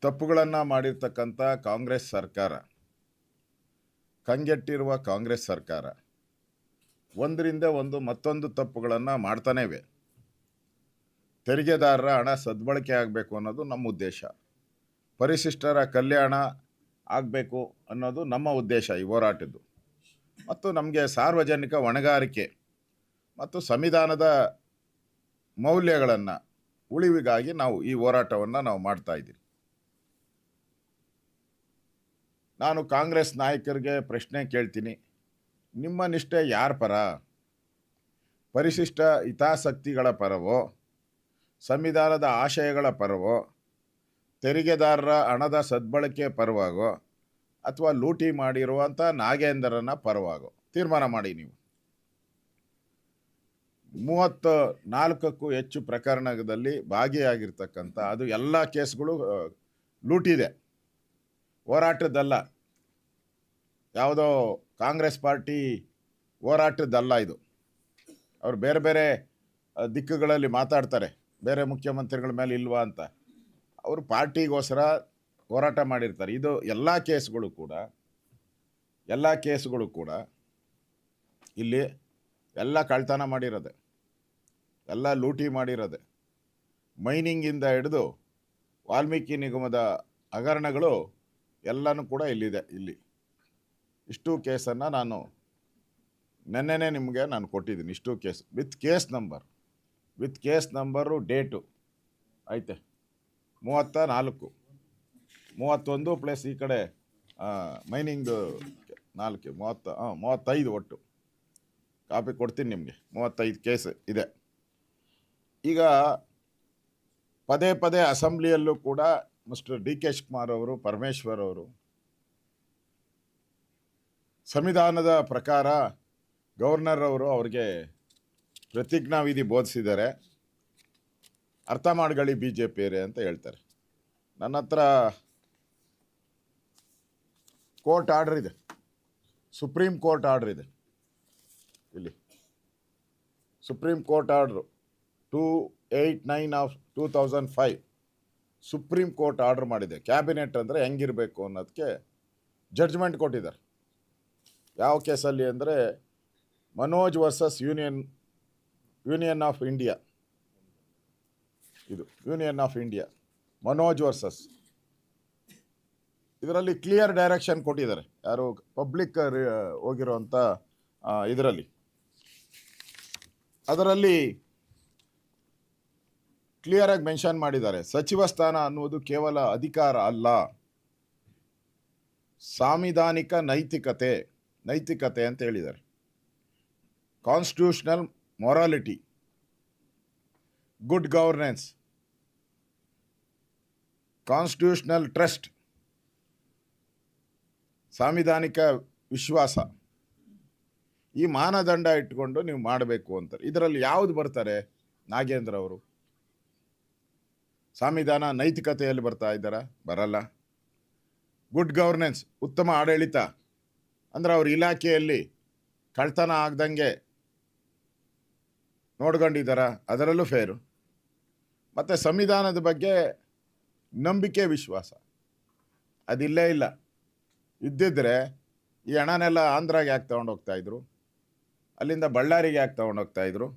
ತಪ್ಪುಗಳನ್ನು ಮಾಡಿರ್ತಕ್ಕಂಥ ಕಾಂಗ್ರೆಸ್ ಸರ್ಕಾರ, ಕಂಗೆಟ್ಟಿರುವ ಕಾಂಗ್ರೆಸ್ ಸರ್ಕಾರ ಒಂದರಿಂದ ಒಂದು ಮತ್ತೊಂದು ತಪ್ಪುಗಳನ್ನು ಮಾಡ್ತಾನೇ ಇವೆ. ತೆರಿಗೆದಾರರ ಹಣ ಸದ್ಬಳಕೆ ಆಗಬೇಕು ಅನ್ನೋದು ನಮ್ಮ ಉದ್ದೇಶ. ಪರಿಶಿಷ್ಟರ ಕಲ್ಯಾಣ ಆಗಬೇಕು ಅನ್ನೋದು ನಮ್ಮ ಉದ್ದೇಶ ಈ ಹೋರಾಟದ್ದು. ಮತ್ತು ನಮಗೆ ಸಾರ್ವಜನಿಕ ಹೊಣೆಗಾರಿಕೆ ಮತ್ತು ಸಂವಿಧಾನದ ಮೌಲ್ಯಗಳನ್ನು ಉಳಿವಿಗಾಗಿ ನಾವು ಈ ಹೋರಾಟವನ್ನು ನಾವು ಮಾಡ್ತಾ ಇದ್ದೀವಿ. ನಾನು ಕಾಂಗ್ರೆಸ್ ನಾಯಕರಿಗೆ ಪ್ರಶ್ನೆ ಕೇಳ್ತೀನಿ, ನಿಮ್ಮ ನಿಷ್ಠೆ ಯಾರ ಪರ? ಪರಿಶಿಷ್ಟ ಹಿತಾಸಕ್ತಿಗಳ ಪರವೋ, ಸಂವಿಧಾನದ ಆಶಯಗಳ ಪರವೋ, ತೆರಿಗೆದಾರರ ಹಣದ ಸದ್ಬಳಕೆ ಪರವಾಗೋ, ಅಥವಾ ಲೂಟಿ ಮಾಡಿರುವಂಥ ನಾಗೇಂದ್ರನ ಪರವಾಗೋ ತೀರ್ಮಾನ ಮಾಡಿ. ನೀವು 34ಕ್ಕೂ ಹೆಚ್ಚು ಪ್ರಕರಣದಲ್ಲಿ ಭಾಗಿಯಾಗಿರ್ತಕ್ಕಂಥ, ಅದು ಎಲ್ಲ ಕೇಸ್ಗಳು ಲೂಟಿದೆ, ಹೋರಾಟದ್ದಲ್ಲ, ಯಾವುದೋ ಕಾಂಗ್ರೆಸ್ ಪಾರ್ಟಿ ಹೋರಾಟದ್ದಲ್ಲ ಇದು. ಅವರು ಬೇರೆ ಬೇರೆ ದಿಕ್ಕುಗಳಲ್ಲಿ ಮಾತಾಡ್ತಾರೆ, ಬೇರೆ ಮುಖ್ಯಮಂತ್ರಿಗಳ ಮೇಲೆ ಇಲ್ವಾ ಅಂತ. ಅವರು ಪಾರ್ಟಿಗೋಸ್ಕರ ಹೋರಾಟ ಮಾಡಿರ್ತಾರೆ. ಇದು ಎಲ್ಲ ಕೇಸ್ಗಳು ಕೂಡ ಇಲ್ಲಿ ಎಲ್ಲ ಕಳ್ತನ ಮಾಡಿರೋದೆ, ಎಲ್ಲ ಲೂಟಿ ಮಾಡಿರೋದೆ. ಮೈನಿಂಗಿಂದ ಹಿಡಿದು ವಾಲ್ಮೀಕಿ ನಿಗಮದ ಹಗರಣಗಳು ಎಲ್ಲನೂ ಕೂಡ ಇಲ್ಲಿದೆ. ಇಲ್ಲಿ ಇಷ್ಟು ಕೇಸನ್ನು ನಾನು ನೆನ್ನೆನೇ ನಿಮಗೆ ನಾನು ಕೊಟ್ಟಿದ್ದೀನಿ. ಇಷ್ಟು case with case number date ಐತೆ 34, 31 ಪ್ಲಸ್ ಈ ಕಡೆ ಮೈನಿಂಗ್ದು 35 ಒಟ್ಟು ಕಾಪಿ ಕೊಡ್ತೀನಿ ನಿಮಗೆ. 35 ಕೇಸ್ ಇದೆ. ಈಗ ಪದೇ ಪದೇ ಅಸೆಂಬ್ಲಿಯಲ್ಲೂ ಕೂಡ ಮಿಸ್ಟರ್ ಡಿ ಕೆ ಶಿವಕುಮಾರ್ ಅವರು, ಪರಮೇಶ್ವರ್ ಅವರು ಸಂವಿಧಾನದ ಪ್ರಕಾರ ಗವರ್ನರ್ ಅವರು ಅವ್ರಿಗೆ ಪ್ರತಿಜ್ಞಾವಿಧಿ ಬೋಧಿಸಿದ್ದಾರೆ. ಅರ್ಥ ಮಾಡ್ಕೊಳ್ಳಿ ಬಿ ಜೆ ಪಿಯರೇ ಅಂತ ಹೇಳ್ತಾರೆ. ನನ್ನ ಹತ್ರ ಕೋರ್ಟ್ ಆರ್ಡರ್ ಇದೆ, ಸುಪ್ರೀಂ ಕೋರ್ಟ್ ಆರ್ಡರ್ ಇದೆ. ಇಲ್ಲಿ supreme court order 289/2005 supreme court order ಮಾಡಿದೆ. ಕ್ಯಾಬಿನೆಟ್ ಅಂದರೆ ಹೆಂಗಿರಬೇಕು ಅನ್ನೋದಕ್ಕೆ ಜಡ್ಜ್ಮೆಂಟ್ ಕೊಟ್ಟಿದ್ದಾರೆ. ಯಾವ ಕೇಸಲ್ಲಿ ಅಂದರೆ Manoj versus Union of India. ಇದು Union of India, Manoj versus. ಇದರಲ್ಲಿ ಕ್ಲಿಯರ್ ಡೈರೆಕ್ಷನ್ ಕೊಟ್ಟಿದ್ದಾರೆ. ಯಾರು ಪಬ್ಲಿಕ್ ಹೋಗಿರೋಂಥ ಅದರಲ್ಲಿ ಕ್ಲಿಯರಾಗಿ ಮೆನ್ಷನ್ ಮಾಡಿದ್ದಾರೆ, ಸಚಿವ ಸ್ಥಾನ ಅನ್ನುವುದು ಕೇವಲ ಅಧಿಕಾರ ಅಲ್ಲ, ಸಾಂವಿಧಾನಿಕ ನೈತಿಕತೆ ಅಂತ ಹೇಳಿದ್ದಾರೆ. Constitutional morality, good governance, constitutional trust, ಸಾಂವಿಧಾನಿಕ ವಿಶ್ವಾಸ, ಈ ಮಾನದಂಡ ಇಟ್ಕೊಂಡು ನೀವು ಮಾಡಬೇಕು ಅಂತಾರೆ. ಇದರಲ್ಲಿ ಯಾವುದು ಬರ್ತಾರೆ? ನಾಗೇಂದ್ರ ಅವರು ಸಂವಿಧಾನ ನೈತಿಕತೆಯಲ್ಲಿ ಬರ್ತಾ ಇದ್ದಾರಾ? ಬರಲ್ಲ. ಗುಡ್ ಗವರ್ನೆನ್ಸ್, ಉತ್ತಮ ಆಡಳಿತ ಅಂದರೆ ಅವ್ರ ಇಲಾಖೆಯಲ್ಲಿ ಕಳ್ತನ ಆಗ್ದಂಗೆ ನೋಡ್ಕೊಂಡಿದ್ದಾರಾ? ಅದರಲ್ಲೂ ಫೇರು. ಮತ್ತು ಸಂವಿಧಾನದ ಬಗ್ಗೆ ನಂಬಿಕೆ, ವಿಶ್ವಾಸ ಅದಿಲ್ಲೇ ಇಲ್ಲ. ಇದ್ದಿದ್ರೆ ಈ ಹಣನೆಲ್ಲ ಆಂಧ್ರಾಗೆ ಯಾಕೆ ತೊಗೊಂಡೋಗ್ತಾಯಿದ್ರು, ಅಲ್ಲಿಂದ ಬಳ್ಳಾರಿಗೆ ಯಾಕೆ ತೊಗೊಂಡೋಗ್ತಾಯಿದ್ರು?